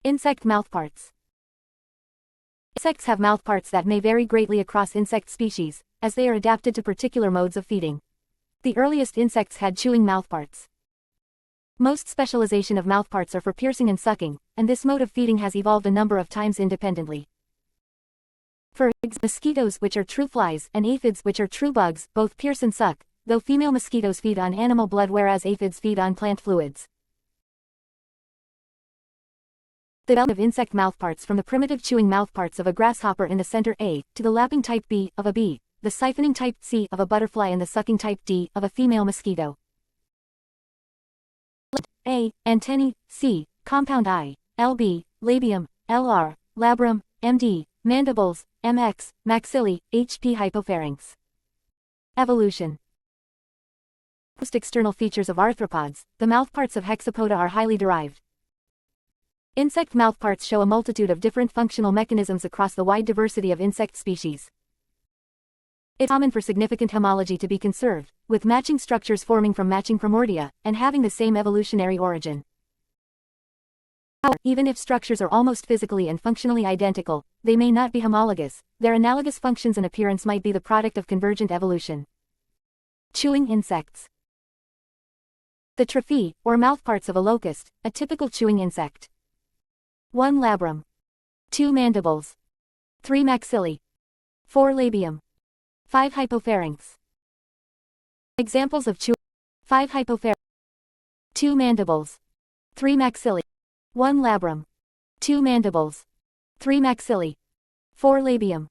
Insect mouthparts. Insects have mouthparts that may vary greatly across insect species, as they are adapted to particular modes of feeding. The earliest insects had chewing mouthparts. Most specialization of mouthparts are for piercing and sucking, and this mode of feeding has evolved a number of times independently. For example, mosquitoes, which are true flies, and aphids, which are true bugs, both pierce and suck, though female mosquitoes feed on animal blood whereas aphids feed on plant fluids. The development of insect mouthparts from the primitive chewing mouthparts of a grasshopper in the center A, to the lapping type B, of a bee, the siphoning type C, of a butterfly and the sucking type D, of a female mosquito. A. Antennae, C. Compound I, LB, labium, LR, labrum, MD, mandibles, MX, maxillae, HP hypopharynx. Evolution. Most external features of arthropods, the mouthparts of hexapoda are highly derived. Insect mouthparts show a multitude of different functional mechanisms across the wide diversity of insect species. It's common for significant homology to be conserved, with matching structures forming from matching primordia, and having the same evolutionary origin. However, even if structures are almost physically and functionally identical, they may not be homologous. Their analogous functions and appearance might be the product of convergent evolution. Chewing insects. The trophy, or mouthparts of a locust, a typical chewing insect. 1 labrum. 2 mandibles. 3 maxillae. 4 labium. 5 hypopharynx. Examples of chewing. 5 hypopharynx. 2 mandibles. 3 maxillae. 1 labrum. 2 mandibles. 3 maxillae. 4 labium.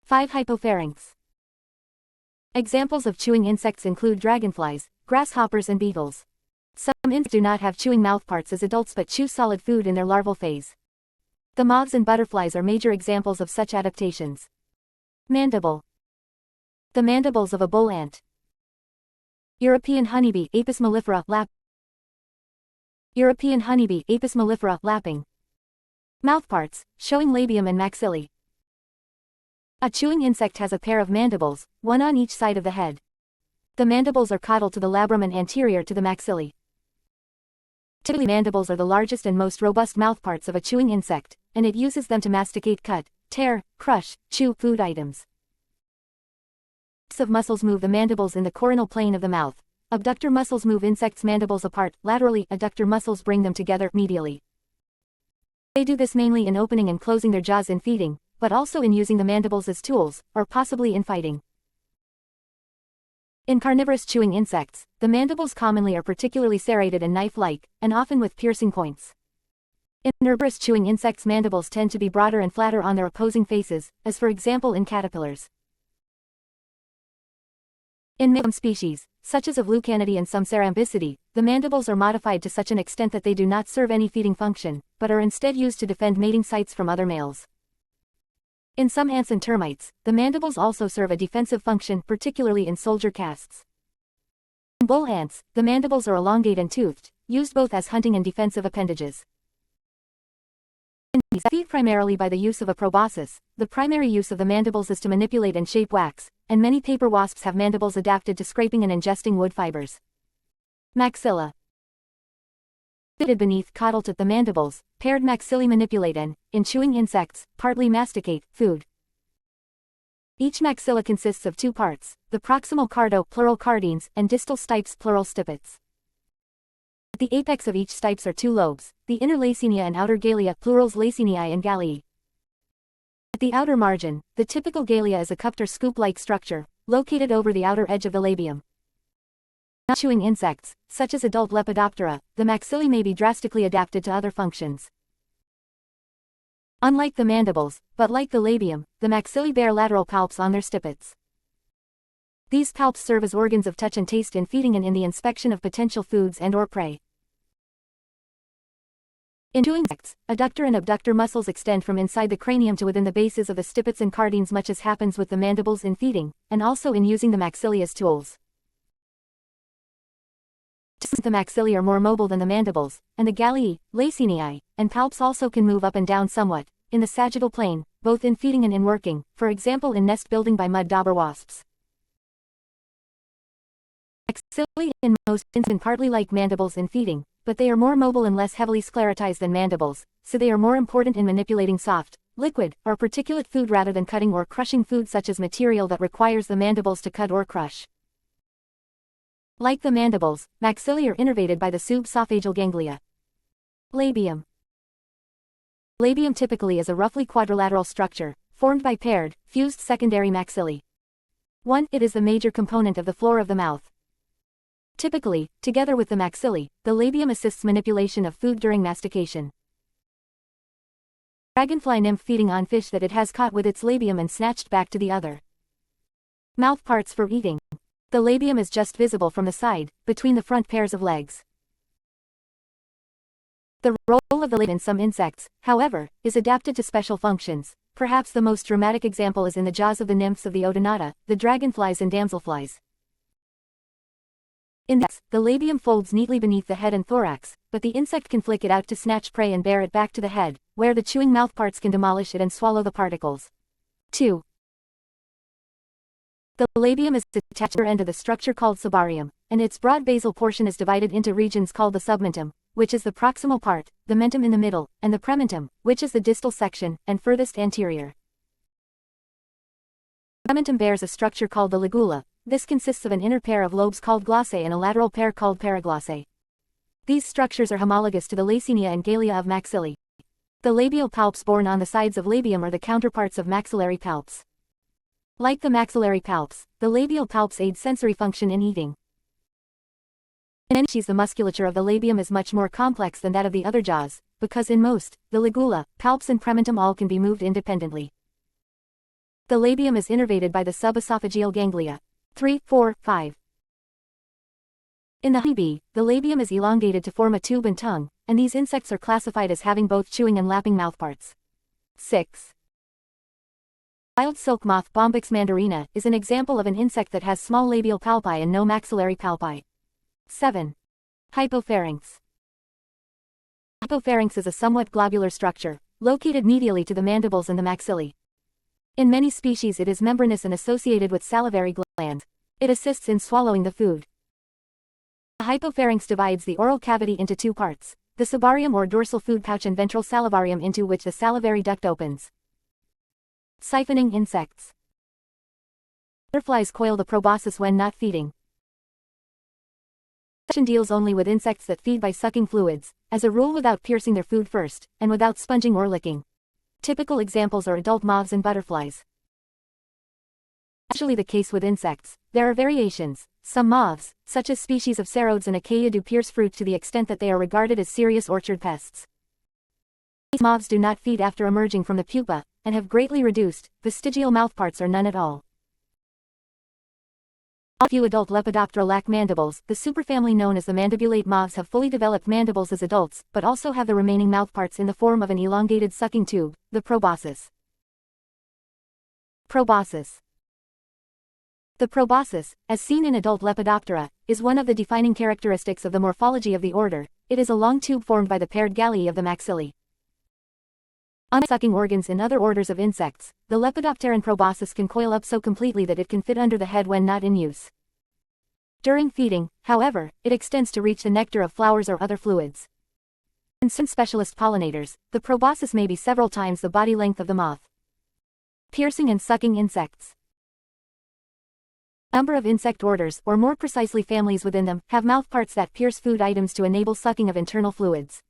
5 hypopharynx. Examples of chewing insects include dragonflies, grasshoppers and beetles. Some insects do not have chewing mouthparts as adults but chew solid food in their larval phase. The moths and butterflies are major examples of such adaptations. Mandible. The mandibles of a bull ant. European honeybee, Apis mellifera, lap. European honeybee, Apis mellifera, lapping. Mouthparts, showing labium and maxillae. A chewing insect has a pair of mandibles, one on each side of the head. The mandibles are caudal to the labrum and anterior to the maxillae. Typically, mandibles are the largest and most robust mouthparts of a chewing insect, and it uses them to masticate, cut, tear, crush, chew food items. Types of muscles move the mandibles in the coronal plane of the mouth. Abductor muscles move insects' mandibles apart laterally, adductor muscles bring them together medially. They do this mainly in opening and closing their jaws in feeding, but also in using the mandibles as tools, or possibly in fighting. In carnivorous chewing insects, the mandibles commonly are particularly serrated and knife-like, and often with piercing points. In herbivorous chewing insects, mandibles tend to be broader and flatter on their opposing faces, as for example in caterpillars. In some species, such as of Leucanidae and some Cerambicidae, the mandibles are modified to such an extent that they do not serve any feeding function, but are instead used to defend mating sites from other males. In some ants and termites, the mandibles also serve a defensive function, particularly in soldier casts. In bull ants, the mandibles are elongate and toothed, used both as hunting and defensive appendages. In bees that feed primarily by the use of a proboscis, the primary use of the mandibles is to manipulate and shape wax, and many paper wasps have mandibles adapted to scraping and ingesting wood fibers. Maxilla. Fitted beneath caudal to the mandibles, paired maxillae manipulate and, in chewing insects, partly masticate food. Each maxilla consists of 2 parts, the proximal cardo plural cardines and distal stipes plural stipets. At the apex of each stipes are 2 lobes, the inner lacenia and outer galea plurals laciniae and gallii. At the outer margin, the typical galea is a cupped or scoop-like structure, located over the outer edge of the labium. In chewing insects, such as adult Lepidoptera, the maxillae may be drastically adapted to other functions. Unlike the mandibles, but like the labium, the maxillae bear lateral palps on their stipets. These palps serve as organs of touch and taste in feeding and in the inspection of potential foods and/or prey. In chewing insects, adductor and abductor muscles extend from inside the cranium to within the bases of the stipets and cardines, much as happens with the mandibles in feeding, and also in using the maxillae as tools. The maxillae are more mobile than the mandibles, and the gallii, laciniae, and palps also can move up and down somewhat, in the sagittal plane, both in feeding and in working, for example in nest building by mud dauber wasps. Maxillae in most instances partly like mandibles in feeding, but they are more mobile and less heavily sclerotized than mandibles, so they are more important in manipulating soft, liquid, or particulate food rather than cutting or crushing food such as material that requires the mandibles to cut or crush. Like the mandibles, maxillae are innervated by the subesophageal ganglia. Labium. Labium typically is a roughly quadrilateral structure, formed by paired, fused secondary maxillae. 1. It is the major component of the floor of the mouth. Typically, together with the maxillae, the labium assists manipulation of food during mastication. Dragonfly nymph feeding on fish that it has caught with its labium and snatched back to the other. Mouth parts for eating. The labium is just visible from the side, between the front pairs of legs. The role of the labium in some insects, however, is adapted to special functions. Perhaps the most dramatic example is in the jaws of the nymphs of the Odonata, the dragonflies and damselflies. In this, the labium folds neatly beneath the head and thorax, but the insect can flick it out to snatch prey and bear it back to the head, where the chewing mouthparts can demolish it and swallow the particles. 2. The labium is attached to the end of the structure called cibarium, and its broad basal portion is divided into regions called the submentum, which is the proximal part, the mentum in the middle, and the prementum, which is the distal section, and furthest anterior. The prementum bears a structure called the ligula. This consists of an inner pair of lobes called glossae and a lateral pair called paraglossae. These structures are homologous to the laciniae and galea of maxillae. The labial palps borne on the sides of labium are the counterparts of maxillary palps. Like the maxillary palps, the labial palps aid sensory function in eating. In many species the musculature of the labium is much more complex than that of the other jaws, because in most, the ligula, palps and prementum all can be moved independently. The labium is innervated by the subesophageal ganglia. 3, 4, 5. In the honeybee, the labium is elongated to form a tube and tongue, and these insects are classified as having both chewing and lapping mouthparts. 6. Wild silk moth Bombyx mandarina is an example of an insect that has small labial palpi and no maxillary palpi. 7. Hypopharynx. Hypopharynx is a somewhat globular structure, located medially to the mandibles and the maxillae. In many species it is membranous and associated with salivary glands. It assists in swallowing the food. The hypopharynx divides the oral cavity into two parts, the cibarium or dorsal food pouch and ventral salivarium into which the salivary duct opens. Siphoning insects. Butterflies coil the proboscis when not feeding. This section deals only with insects that feed by sucking fluids, as a rule without piercing their food first, and without sponging or licking. Typical examples are adult moths and butterflies. Usually the case with insects, there are variations. Some moths, such as species of cerodes and acacia, do pierce fruit to the extent that they are regarded as serious orchard pests. These moths do not feed after emerging from the pupa, and have greatly reduced, vestigial mouthparts or none at all. All few adult Lepidoptera lack mandibles. The superfamily known as the mandibulate moths have fully developed mandibles as adults, but also have the remaining mouthparts in the form of an elongated sucking tube, the proboscis. Proboscis. The proboscis, as seen in adult Lepidoptera, is one of the defining characteristics of the morphology of the order. It is a long tube formed by the paired galleae of the maxillae. Unlike sucking organs in other orders of insects, the Lepidopteran proboscis can coil up so completely that it can fit under the head when not in use. During feeding, however, it extends to reach the nectar of flowers or other fluids. In some specialist pollinators, the proboscis may be several times the body length of the moth. Piercing and sucking insects. A number of insect orders, or more precisely families within them, have mouthparts that pierce food items to enable sucking of internal fluids.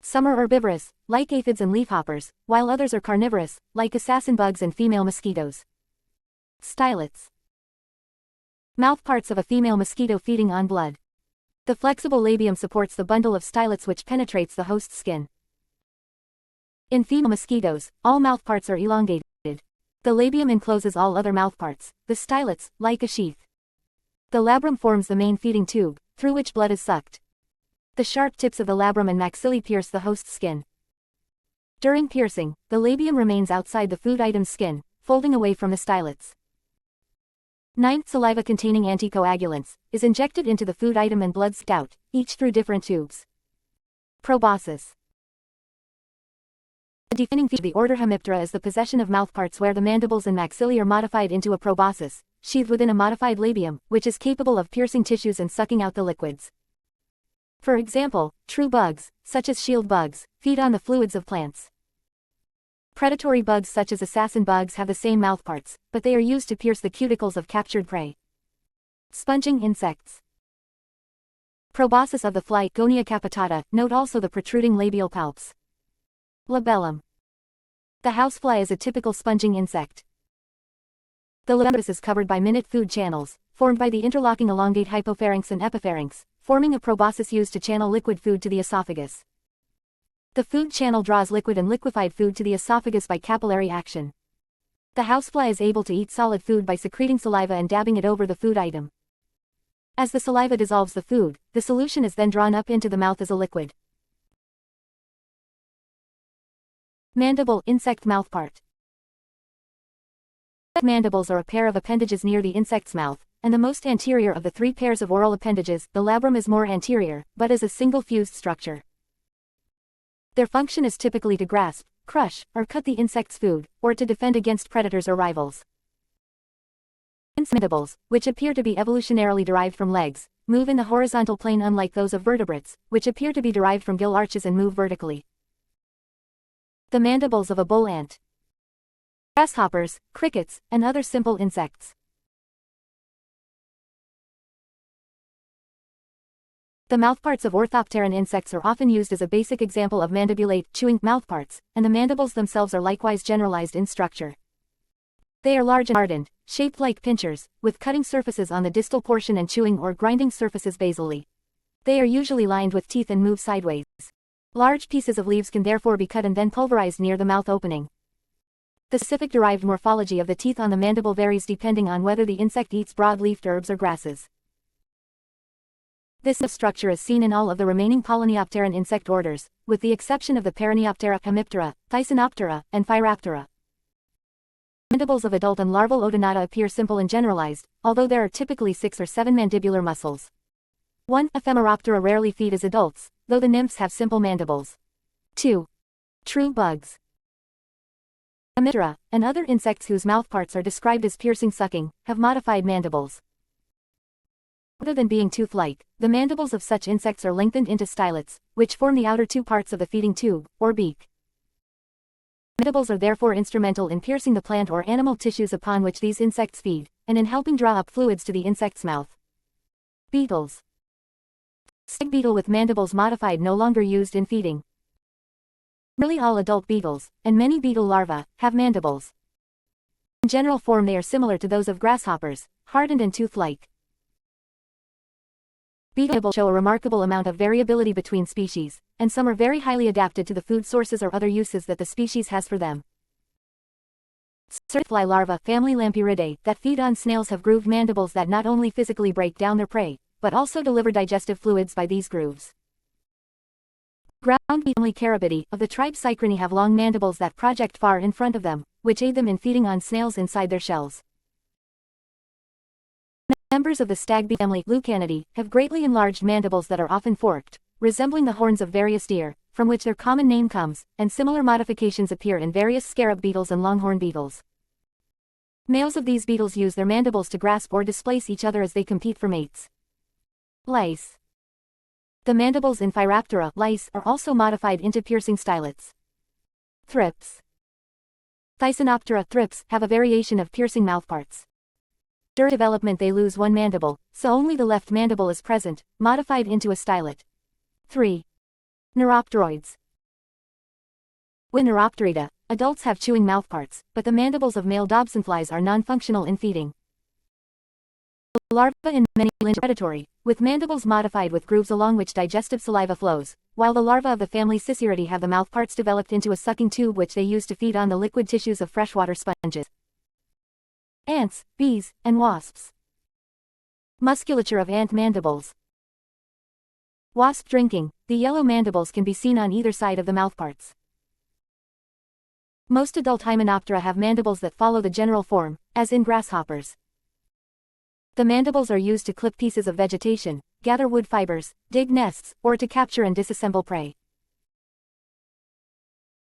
Some are herbivorous, like aphids and leafhoppers, while others are carnivorous, like assassin bugs and female mosquitoes. Stylets. Mouthparts of a female mosquito feeding on blood. The flexible labium supports the bundle of stylets which penetrates the host's skin. In female mosquitoes, all mouthparts are elongated. The labium encloses all other mouthparts, the stylets, like a sheath. The labrum forms the main feeding tube, through which blood is sucked. The sharp tips of the labrum and maxillae pierce the host's skin. During piercing, the labium remains outside the food item's skin, folding away from the stylets. 9. Saliva containing anticoagulants is injected into the food item and blood sucked out, each through different tubes. Proboscis. The defining feature of the order Hemiptera is the possession of mouthparts where the mandibles and maxillae are modified into a proboscis, sheathed within a modified labium, which is capable of piercing tissues and sucking out the liquids. For example, true bugs, such as shield bugs, feed on the fluids of plants. Predatory bugs such as assassin bugs have the same mouthparts, but they are used to pierce the cuticles of captured prey. Sponging insects. Proboscis of the fly Gonia capitata, note also the protruding labial palps. Labellum. The housefly is a typical sponging insect. The labellum is covered by minute food channels, formed by the interlocking elongate hypopharynx and epipharynx, forming a proboscis used to channel liquid food to the esophagus. The food channel draws liquid and liquefied food to the esophagus by capillary action. The housefly is able to eat solid food by secreting saliva and dabbing it over the food item. As the saliva dissolves the food, the solution is then drawn up into the mouth as a liquid. Mandible insect mouthpart. Mandibles are a pair of appendages near the insect's mouth, and the most anterior of the three pairs of oral appendages. The labrum is more anterior, but is a single fused structure. Their function is typically to grasp, crush, or cut the insect's food, or to defend against predators or rivals. Mandibles, which appear to be evolutionarily derived from legs, move in the horizontal plane unlike those of vertebrates, which appear to be derived from gill arches and move vertically. The mandibles of a bull ant. Grasshoppers, crickets, and other simple insects. The mouthparts of orthopteran insects are often used as a basic example of mandibulate, chewing, mouthparts, and the mandibles themselves are likewise generalized in structure. They are large and ardent, shaped like pinchers, with cutting surfaces on the distal portion and chewing or grinding surfaces basally. They are usually lined with teeth and move sideways. Large pieces of leaves can therefore be cut and then pulverized near the mouth opening. The specific derived morphology of the teeth on the mandible varies depending on whether the insect eats broad-leafed herbs or grasses. This structure is seen in all of the remaining Polyneopteran insect orders, with the exception of the Paraneoptera, Hemiptera, Thysanoptera, and Phyraphthora. Mandibles of adult and larval Odonata appear simple and generalized, although there are typically 6 or 7 mandibular muscles. 1. Ephemeroptera rarely feed as adults, though the nymphs have simple mandibles. 2. True bugs. Hemiptera, and other insects whose mouthparts are described as piercing sucking, have modified mandibles. Rather than being tooth-like, the mandibles of such insects are lengthened into stylets, which form the outer two parts of the feeding tube, or beak. Mandibles are therefore instrumental in piercing the plant or animal tissues upon which these insects feed, and in helping draw up fluids to the insect's mouth. Beetles. Stag beetle with mandibles modified no longer used in feeding. Nearly all adult beetles, and many beetle larvae, have mandibles. In general form they are similar to those of grasshoppers, hardened and tooth-like. Beetles show a remarkable amount of variability between species, and some are very highly adapted to the food sources or other uses that the species has for them. Certain fly larvae, family Lampyridae, that feed on snails have grooved mandibles that not only physically break down their prey, but also deliver digestive fluids by these grooves. Ground family Carabidae of the tribe Cycrini have long mandibles that project far in front of them, which aid them in feeding on snails inside their shells. Members of the stag beetle family Lucanidae have greatly enlarged mandibles that are often forked, resembling the horns of various deer, from which their common name comes, and similar modifications appear in various scarab beetles and longhorn beetles. Males of these beetles use their mandibles to grasp or displace each other as they compete for mates. Lice. The mandibles in Phyraphthora lice are also modified into piercing stylets. Thrips. Thysanoptera thrips have a variation of piercing mouthparts. During development they lose one mandible, so only the left mandible is present, modified into a stylet. 3. Neuropteroids. With Neuropterida, adults have chewing mouthparts, but the mandibles of male dobsonflies are non-functional in feeding. The larvae in many lynx are predatory, with mandibles modified with grooves along which digestive saliva flows, while the larvae of the family Ciceridae have the mouthparts developed into a sucking tube which they use to feed on the liquid tissues of freshwater sponges. Ants, bees, and wasps. Musculature of ant mandibles. Wasp drinking, the yellow mandibles can be seen on either side of the mouthparts. Most adult Hymenoptera have mandibles that follow the general form, as in grasshoppers. The mandibles are used to clip pieces of vegetation, gather wood fibers, dig nests, or to capture and disassemble prey.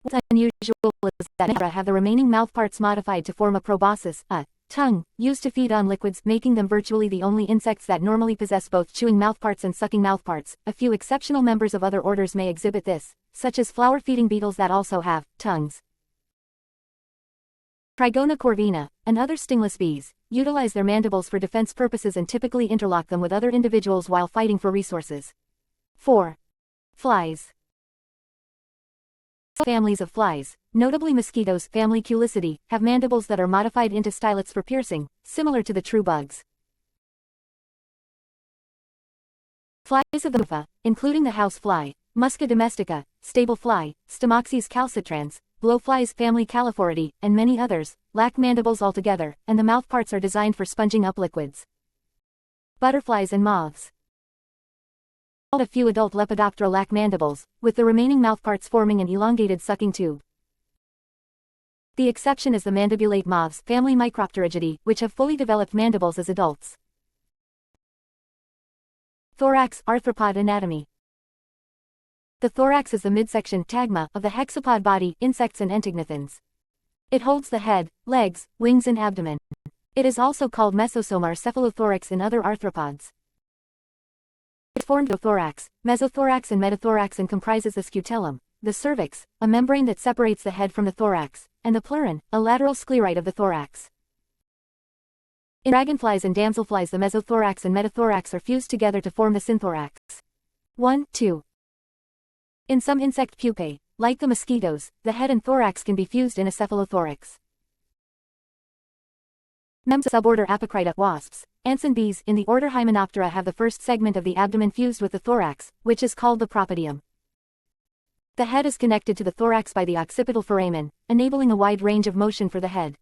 What's unusual is that Mandibulara have the remaining mouthparts modified to form a proboscis, a Tongue, used to feed on liquids, making them virtually the only insects that normally possess both chewing mouthparts and sucking mouthparts. A few exceptional members of other orders may exhibit this, such as flower-feeding beetles that also have tongues. Trigona corvina, and other stingless bees, utilize their mandibles for defense purposes and typically interlock them with other individuals while fighting for resources. 4. Flies. Families of flies, notably mosquitoes, family Culicidae, have mandibles that are modified into stylets for piercing, similar to the true bugs. Flies of the Mufa, including the house fly, Musca domestica, stable fly, Stomoxys calcitrans, blowflies family Caliphoridae, and many others, lack mandibles altogether, and the mouthparts are designed for sponging up liquids. Butterflies and moths. A few adult Lepidoptera lack mandibles, with the remaining mouthparts forming an elongated sucking tube. The exception is the mandibulate moths, family Micropterigidae, which have fully developed mandibles as adults. Thorax, arthropod anatomy. The thorax is the midsection tagma of the hexapod body, insects and entognithans. It holds the head, legs, wings and abdomen. It is also called mesosoma or cephalothorax in other arthropods. It formed the thorax, mesothorax and metathorax and comprises the scutellum, the cervix, a membrane that separates the head from the thorax, and the pleuron, a lateral scleroid of the thorax. In dragonflies and damselflies the mesothorax and metathorax are fused together to form the synthorax. 1, 2. In some insect pupae, like the mosquitoes, the head and thorax can be fused in a cephalothorax. Suborder Apocrita wasps, ants and bees in the order Hymenoptera have the first segment of the abdomen fused with the thorax, which is called the propodium. The head is connected to the thorax by the occipital foramen, enabling a wide range of motion for the head.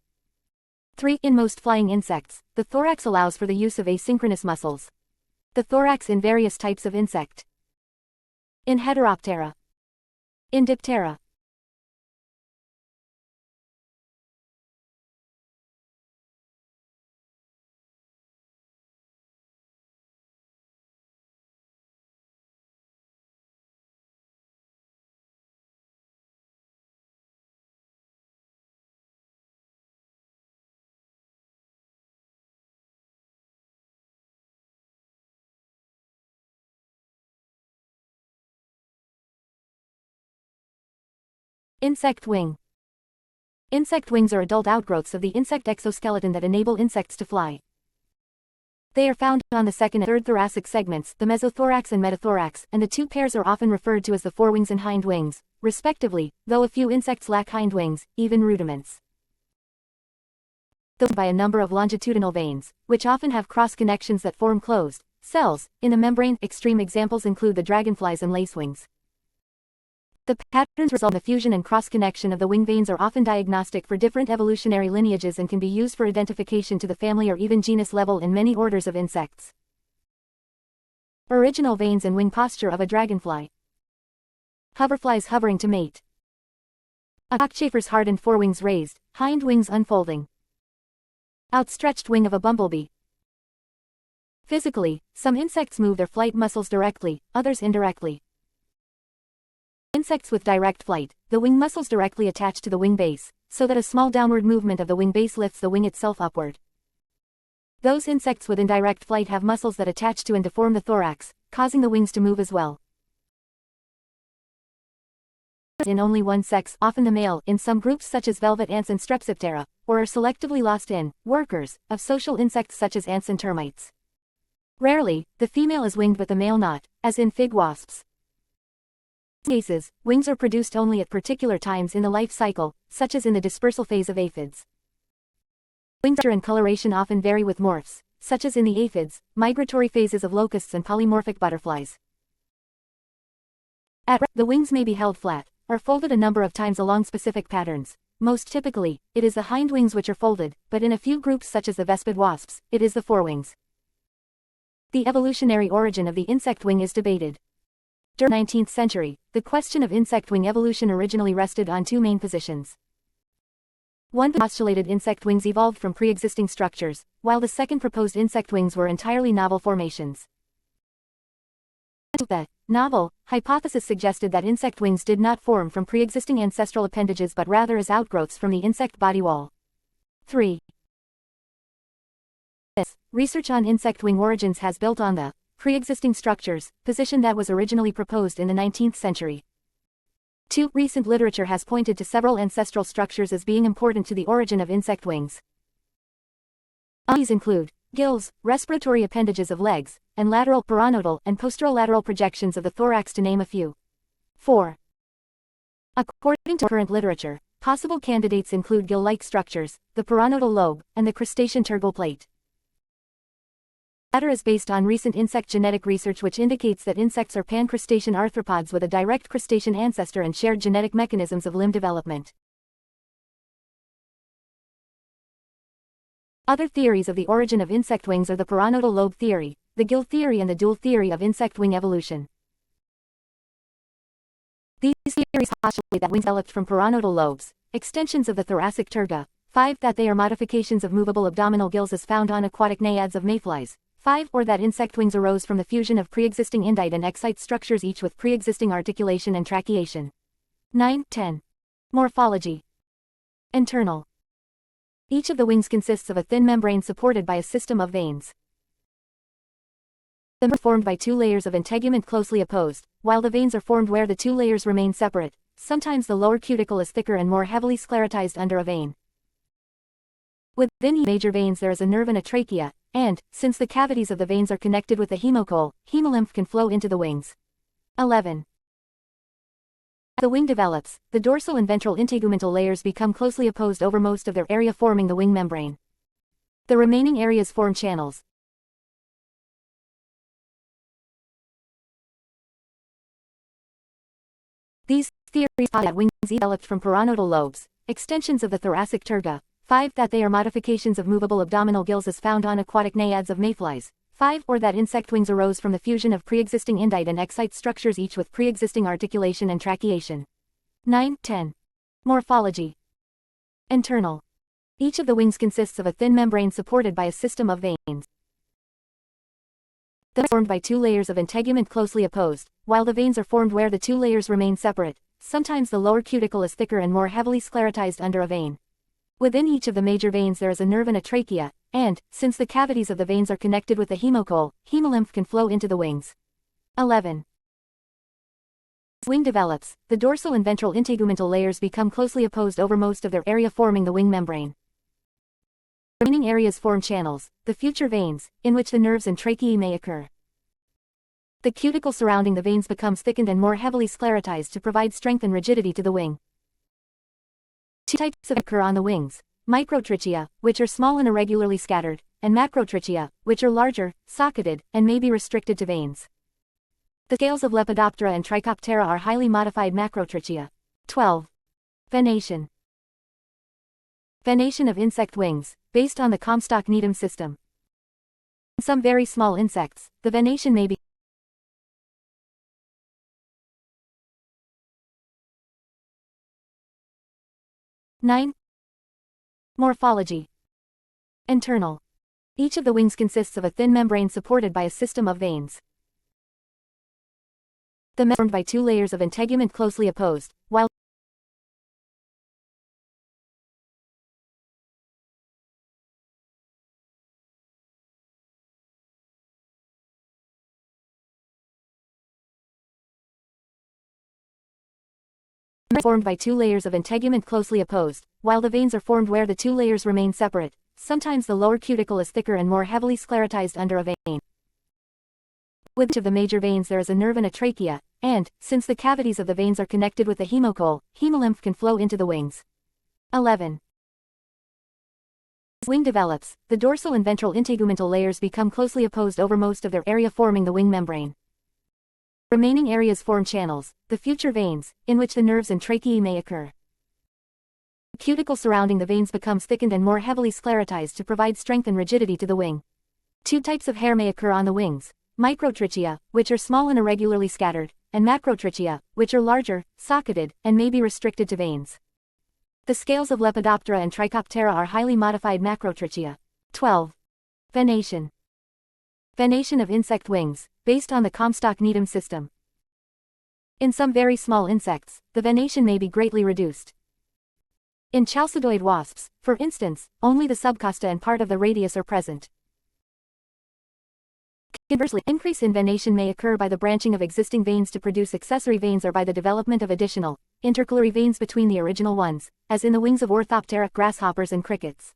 3. In most flying insects, the thorax allows for the use of asynchronous muscles. The thorax in various types of insect. In Heteroptera. In Diptera. Insect wing. Insect wings are adult outgrowths of the insect exoskeleton that enable insects to fly. They are found on the second and third thoracic segments, the mesothorax and metathorax, and the two pairs are often referred to as the forewings and hind wings, respectively, though a few insects lack hind wings, even rudiments. By a number of longitudinal veins, which often have cross connections that form closed cells in the membrane. Extreme examples include the dragonflies and lacewings. The patterns result in the fusion and cross-connection of the wing veins are often diagnostic for different evolutionary lineages and can be used for identification to the family or even genus level in many orders of insects. Original veins and wing posture of a dragonfly. Hoverflies hovering to mate. A cockchafer's hardened forewings raised, hind wings unfolding. Outstretched wing of a bumblebee. Physically, some insects move their flight muscles directly, others indirectly. Insects with direct flight, the wing muscles directly attach to the wing base, so that a small downward movement of the wing base lifts the wing itself upward. Those insects with indirect flight have muscles that attach to and deform the thorax, causing the wings to move as well. In only one sex, often the male, in some groups such as velvet ants and Strepsiptera, or are selectively lost in workers of social insects such as ants and termites. Rarely, the female is winged but the male not, as in fig wasps. In some cases, wings are produced only at particular times in the life cycle, such as in the dispersal phase of aphids. Wing structure and coloration often vary with morphs, such as in the aphids, migratory phases of locusts and polymorphic butterflies. At rest, the wings may be held flat, or folded a number of times along specific patterns. Most typically, it is the hind wings which are folded, but in a few groups such as the vespid wasps, it is the forewings. The evolutionary origin of the insect wing is debated. During the 19th century, the question of insect wing evolution originally rested on two main positions. One postulated insect wings evolved from pre-existing structures, while the second proposed insect wings were entirely novel formations. The novel hypothesis suggested that insect wings did not form from pre-existing ancestral appendages but rather as outgrowths from the insect body wall. 3. this, research on insect wing origins has built on the pre-existing structures position that was originally proposed in the 19th century. 2. Recent literature has pointed to several ancestral structures as being important to the origin of insect wings. These include gills, respiratory appendages of legs, and lateral paranodal and posterolateral projections of the thorax, to name a few. 4. According to current literature, possible candidates include gill-like structures, the paranodal lobe, and the crustacean tergal plate. The latter is based on recent insect genetic research which indicates that insects are pancrustacean arthropods with a direct crustacean ancestor and shared genetic mechanisms of limb development. Other theories of the origin of insect wings are the paranodal lobe theory, the gill theory, and the dual theory of insect wing evolution. These theories postulate that wings developed from paranodal lobes, extensions of the thoracic terga. 5. That they are modifications of movable abdominal gills as found on aquatic naiads of mayflies. 5. Or that insect wings arose from the fusion of pre-existing indite and excite structures, each with pre-existing articulation and tracheation. 9. 10. Morphology. Internal. Each of the wings consists of a thin membrane supported by a system of veins. The membrane is formed by two layers of integument closely opposed, while the veins are formed where the two layers remain separate. Sometimes the lower cuticle is thicker and more heavily sclerotized under a vein. Within each major veins there is a nerve and a trachea, and, since the cavities of the veins are connected with the hemocole, hemolymph can flow into the wings. 11. As the wing develops, the dorsal and ventral integumental layers become closely opposed over most of their area, forming the wing membrane. The remaining areas form channels. These theories postulate that wings developed from paranodal lobes, extensions of the thoracic terga. 5. That they are modifications of movable abdominal gills as found on aquatic naiads of mayflies. 5. Or that insect wings arose from the fusion of pre-existing indite and excite structures, each with pre-existing articulation and tracheation. 9. 10. Morphology. Internal. Each of the wings consists of a thin membrane supported by a system of veins. The membrane is formed by two layers of integument closely opposed, while the veins are formed where the two layers remain separate. Sometimes the lower cuticle is thicker and more heavily sclerotized under a vein. Within each of the major veins there is a nerve and a trachea, and, since the cavities of the veins are connected with the hemocole, hemolymph can flow into the wings. 11. As the wing develops, the dorsal and ventral integumental layers become closely opposed over most of their area, forming the wing membrane. The remaining areas form channels, the future veins, in which the nerves and tracheae may occur. The cuticle surrounding the veins becomes thickened and more heavily sclerotized to provide strength and rigidity to the wing. Two types occur on the wings: microtrichia, which are small and irregularly scattered, and macrotrichia, which are larger, socketed, and may be restricted to veins. The scales of Lepidoptera and Trichoptera are highly modified macrotrichia. 12. Venation. Venation of insect wings, based on the Comstock-Needham system. In some very small insects, the venation may be 9. Morphology. Internal. Each of the wings consists of a thin membrane supported by a system of veins. The membrane is formed by two layers of integument closely opposed, while formed by two layers of integument closely opposed, while the veins are formed where the two layers remain separate. Sometimes the lower cuticle is thicker and more heavily sclerotized under a vein. Within each of the major veins there is a nerve and a trachea, and, since the cavities of the veins are connected with the hemocole, hemolymph can flow into the wings. 11. As the wing develops, the dorsal and ventral integumental layers become closely opposed over most of their area, forming the wing membrane. Remaining areas form channels, the future veins, in which the nerves and tracheae may occur. The cuticle surrounding the veins becomes thickened and more heavily sclerotized to provide strength and rigidity to the wing. Two types of hair may occur on the wings: microtrichia, which are small and irregularly scattered, and macrotrichia, which are larger, socketed, and may be restricted to veins. The scales of Lepidoptera and Trichoptera are highly modified macrotrichia. 12. Venation. Venation of insect wings, based on the Comstock-Needham system. In some very small insects, the venation may be greatly reduced. In chalcidoid wasps, for instance, only the subcosta and part of the radius are present. Conversely, increase in venation may occur by the branching of existing veins to produce accessory veins or by the development of additional, intercalary veins between the original ones, as in the wings of Orthoptera, grasshoppers and crickets.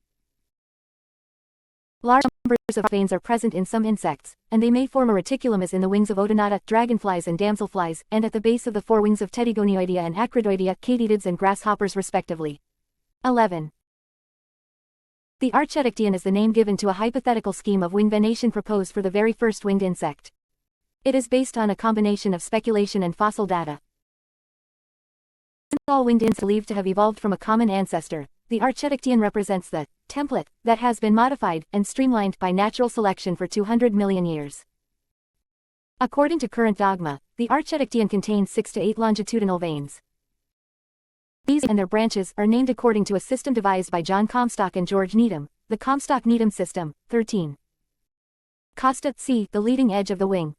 Large numbers of veins are present in some insects, and they may form a reticulum as in the wings of Odonata, dragonflies and damselflies, and at the base of the forewings of Tetigonioidea and Acridoidea, katydids and grasshoppers respectively. 11. The Archetoctian is the name given to a hypothetical scheme of wing venation proposed for the very first winged insect. It is based on a combination of speculation and fossil data. Since all winged insects are believed to have evolved from a common ancestor, the Archetoctian represents the template that has been modified and streamlined by natural selection for 200 million years. According to current dogma, the Archetoctian contains 6 to 8 longitudinal veins. These and their branches are named according to a system devised by John Comstock and George Needham, the Comstock-Needham system. 13. Costa C, the leading edge of the wing.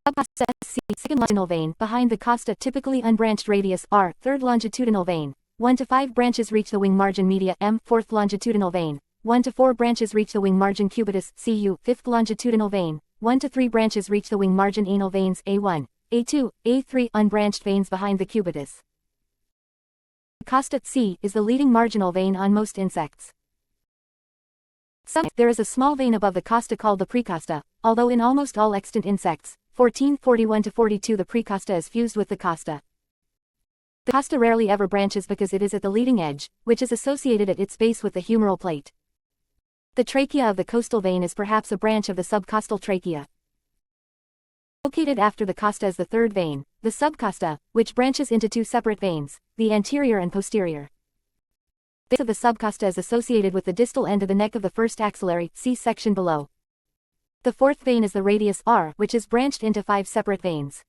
Subcosta C, second longitudinal vein behind the costa, typically unbranched radius R, third longitudinal vein. 1 to 5 branches reach the wing margin media M, fourth longitudinal vein. 1 to 4 branches reach the wing margin cubitus CU, fifth longitudinal vein. 1 to 3 branches reach the wing margin anal veins A1, A2, A3, unbranched veins behind the cubitus. Costa C is the leading marginal vein on most insects. There is a small vein above the costa called the precosta, although in almost all extant insects, 1441 to 42, the precosta is fused with the costa. The costa rarely ever branches because it is at the leading edge, which is associated at its base with the humeral plate. The trachea of the costal vein is perhaps a branch of the subcostal trachea. Located after the costa is the third vein, the subcosta, which branches into 2 separate veins, the anterior and posterior. The base of the subcosta is associated with the distal end of the neck of the first axillary, see section below. The fourth vein is the radius R, which is branched into 5 separate veins.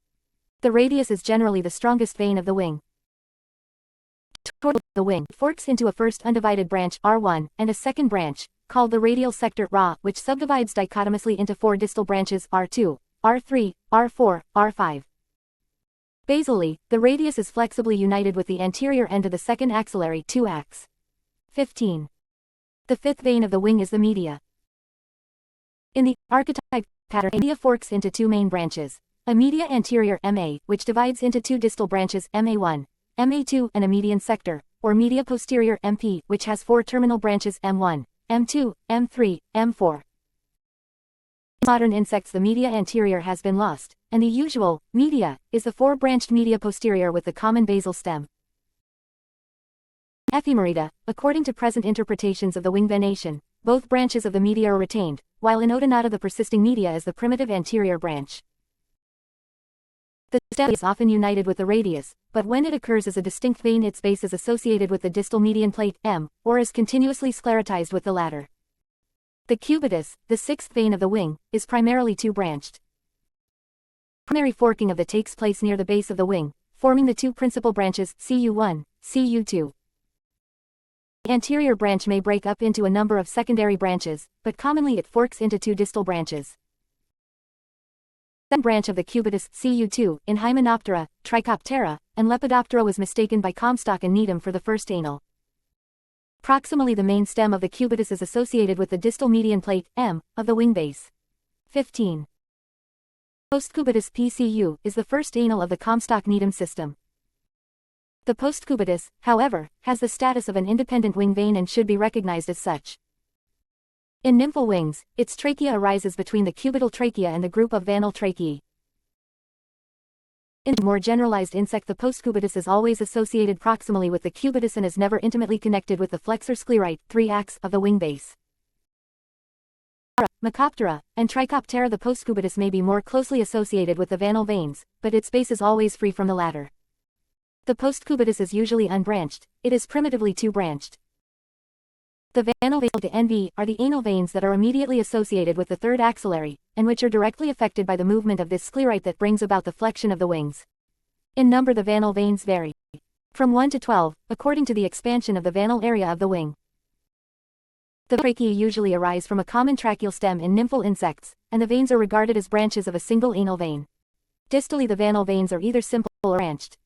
The radius is generally the strongest vein of the wing. Toward the wing forks into a first undivided branch R1 and a second branch, called the radial sector Ra, which subdivides dichotomously into 4 distal branches R2, R3, R4, R5. Basally, the radius is flexibly united with the anterior end of the second axillary 2-ax. 15. The fifth vein of the wing is the media. In the archetype pattern, a media forks into 2 main branches, a media anterior MA, which divides into 2 distal branches MA1, MA2, and a median sector, or media posterior MP, which has 4 terminal branches M1, M2, M3, M4. In modern insects, the media anterior has been lost, and the usual media is the 4-branched media posterior with the common basal stem. Ephemerida, according to present interpretations of the wing venation, both branches of the media are retained, while in Odonata the persisting media is the primitive anterior branch. The stem is often united with the radius, but when it occurs as a distinct vein, its base is associated with the distal median plate M, or is continuously sclerotized with the latter. The cubitus, the 6th vein of the wing, is primarily 2-branched. Primary forking of the takes place near the base of the wing, forming the 2 principal branches CU1, CU2. The anterior branch may break up into a number of secondary branches, but commonly it forks into 2 distal branches. The branch of the cubitus CU2 in Hymenoptera, Trichoptera, and Lepidoptera was mistaken by Comstock and Needham for the first anal. Proximally, the main stem of the cubitus is associated with the distal median plate M of the wing base. 15. Postcubitus PCU is the first anal of the Comstock-Needham system. The postcubitus, however, has the status of an independent wing vein and should be recognized as such. In nymphal wings, its trachea arises between the cubital trachea and the group of vanal tracheae. In a more generalized insect, the postcubitus is always associated proximally with the cubitus and is never intimately connected with the flexor sclerite 3-ax of the wing base. Mecoptera and Trichoptera, the postcubitus may be more closely associated with the vanal veins, but its base is always free from the latter. The postcubitus is usually unbranched, it is primitively 2-branched. The vanal veins to NV are the anal veins that are immediately associated with the third axillary, and which are directly affected by the movement of this sclerite that brings about the flexion of the wings. In number, the vanal veins vary from 1 to 12, according to the expansion of the vanal area of the wing. The tracheae usually arise from a common tracheal stem in nymphal insects, and the veins are regarded as branches of a single anal vein. Distally, the vanal veins are either simple or branched.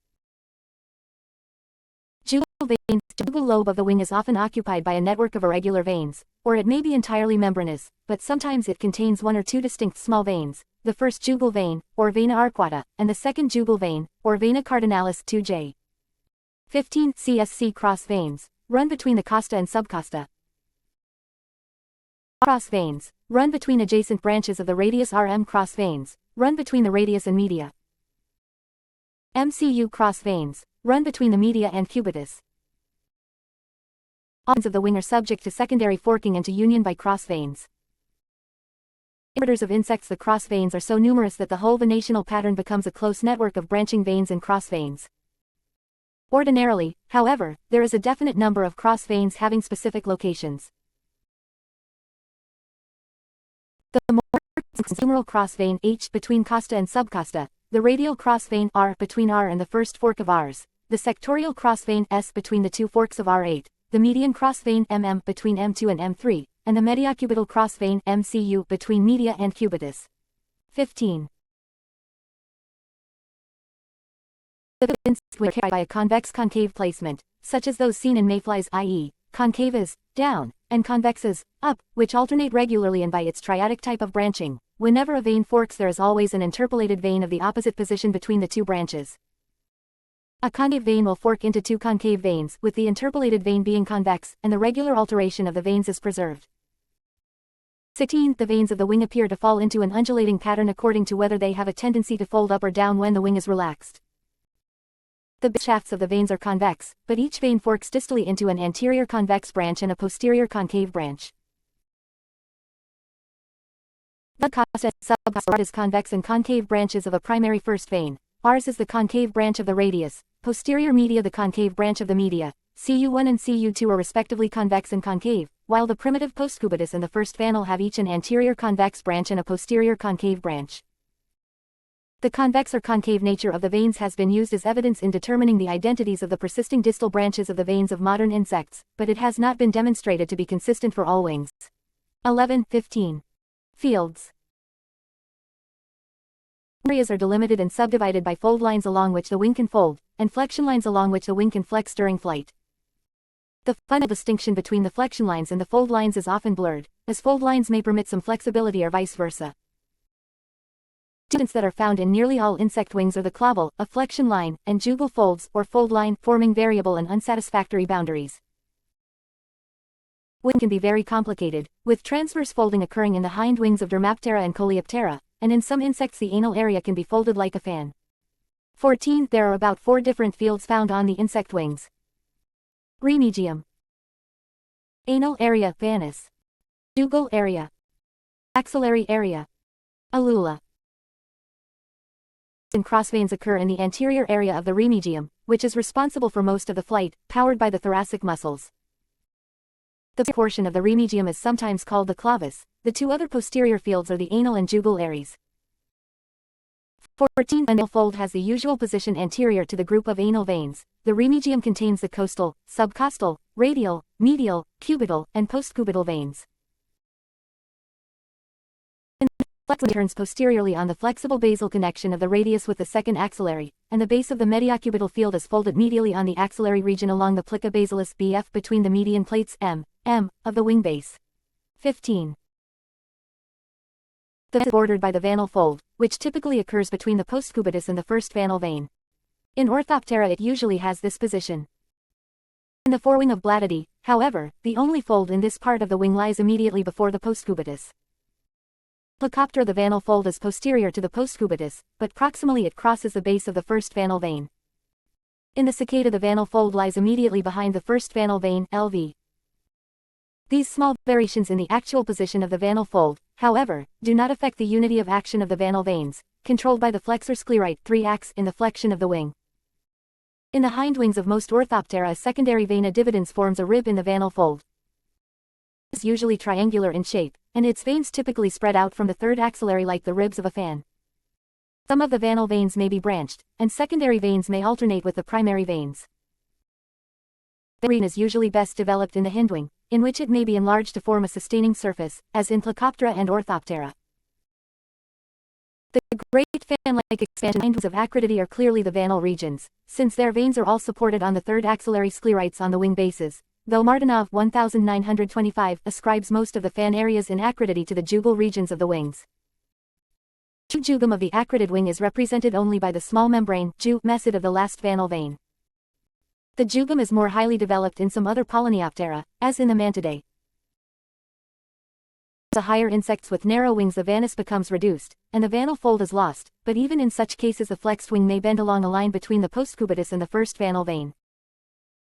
Jugal veins. The jugal lobe of the wing is often occupied by a network of irregular veins, or it may be entirely membranous, but sometimes it contains one or two distinct small veins, the first jugal vein, or vena arcuata, and the second jugal vein, or vena cardinalis 2J. 15. CSC cross veins, run between the costa and subcosta. Cross veins, run between adjacent branches of the radius. RM cross veins, run between the radius and media. MCU cross veins, run between the media and cubitus. All veins of the wing are subject to secondary forking and to union by cross veins. In orders of insects, the cross veins are so numerous that the whole venational pattern becomes a close network of branching veins and cross veins. Ordinarily, however, there is a definite number of cross veins having specific locations. The humeral cross vein H between costa and subcosta, the radial cross vein R between R and the first fork of Rs, the sectorial cross vein S between the two forks of R8, the median cross vein MM between M2 and M3, and the mediocubital cross vein MCU between media and cubitus. 15. The veins were carried by a convex-concave placement, such as those seen in mayflies, i.e., concavas, down, and convexas, up, which alternate regularly and by its triadic type of branching. Whenever a vein forks, there is always an interpolated vein of the opposite position between the two branches. A concave vein will fork into two concave veins, with the interpolated vein being convex, and the regular alteration of the veins is preserved. 16. The veins of the wing appear to fall into an undulating pattern according to whether they have a tendency to fold up or down when the wing is relaxed. The shafts of the veins are convex, but each vein forks distally into an anterior convex branch and a posterior concave branch. The costa and subcosta is convex and concave branches of a primary first vein. Rs is the concave branch of the radius, posterior media the concave branch of the media. Cu1 and Cu2 are respectively convex and concave, while the primitive postcubitus and the first vanal have each an anterior convex branch and a posterior concave branch. The convex or concave nature of the veins has been used as evidence in determining the identities of the persisting distal branches of the veins of modern insects, but it has not been demonstrated to be consistent for all wings. 11. 15. Fields. Areas are delimited and subdivided by fold lines along which the wing can fold, and flexion lines along which the wing can flex during flight. The final distinction between the flexion lines and the fold lines is often blurred, as fold lines may permit some flexibility or vice versa. Differences that are found in nearly all insect wings are the clavel, a flexion line, and jugal folds, or fold line, forming variable and unsatisfactory boundaries. Wing can be very complicated, with transverse folding occurring in the hind wings of Dermaptera and Coleoptera, and in some insects the anal area can be folded like a fan. 14. There are about 4 different fields found on the insect wings. Remigium. Anal area, Vanus. Jugal area. Axillary area. Alula. And crossveins occur in the anterior area of the remigium, which is responsible for most of the flight, powered by the thoracic muscles. The portion of the remigium is sometimes called the clavus. The 2 other posterior fields are the anal and jugal areas. 14. The anal fold has the usual position anterior to the group of anal veins. The remigium contains the costal, subcostal, radial, medial, cubital, and postcubital veins. Flexor turns posteriorly on the flexible basal connection of the radius with the second axillary, and the base of the mediocubital field is folded medially on the axillary region along the plica basalis BF between the median plates M of the wing base. 15. The is bordered by the vanal fold, which typically occurs between the postcubitus and the first vanal vein. In Orthoptera it usually has this position. In the forewing of Blattidae, however, the only fold in this part of the wing lies immediately before the postcubitus. Plecoptera the vanal fold is posterior to the postcubitus, but proximally it crosses the base of the first vanal vein. In the cicada the vanal fold lies immediately behind the first vanal vein, LV. These small variations in the actual position of the vanal fold, however, do not affect the unity of action of the vanal veins, controlled by the flexor sclerite 3-ax in the flexion of the wing. In the hind wings of most Orthoptera a secondary vena dividens forms a rib in the vanal fold. It is usually triangular in shape, and its veins typically spread out from the third axillary like the ribs of a fan. Some of the vanal veins may be branched, and secondary veins may alternate with the primary veins. The vein is usually best developed in the hindwing, in which it may be enlarged to form a sustaining surface, as in Plecoptera and Orthoptera. The great fan-like Expansions of acridity are clearly the vanal regions, since their veins are all supported on the third axillary sclerites on the wing bases, though Martinov 1925 ascribes most of the fan areas in acridity to the jugal regions of the wings. True jugum of the acridid wing is represented only by the small membrane mesid of the last vanal vein. The jugum is more highly developed in some other Polyneoptera, as in the Mantidae. The higher insects with narrow wings, the vanus becomes reduced, and the vanal fold is lost, but even in such cases the flexed wing may bend along a line between the postcubitus and the first vanal vein.